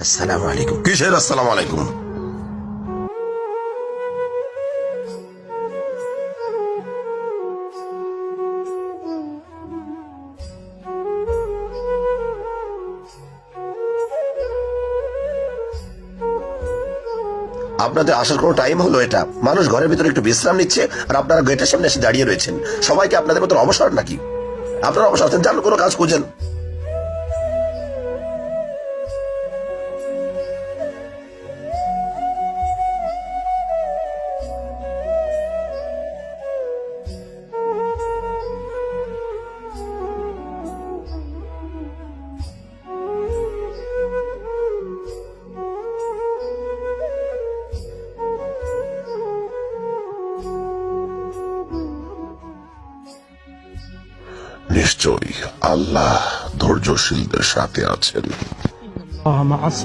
আসসালামু আলাইকুম। কিসের আসসালামু আলাইকুম? আপনাদের আসার কোনো টাইম হলো এটা? মানুষ ঘরের ভিতরে একটু বিশ্রাম নিচ্ছে আর আপনারা গেটের সামনে এসে দাঁড়িয়ে রয়েছেন। সবাইকে আপনাদের মতো অবসর নাকি? আপনারা অবসর আছেন, যান কোনো কাজ খুঁজেন। নিশ্চয়ই আল্লাহ ধৈর্যশীলদের সাথে আছেন।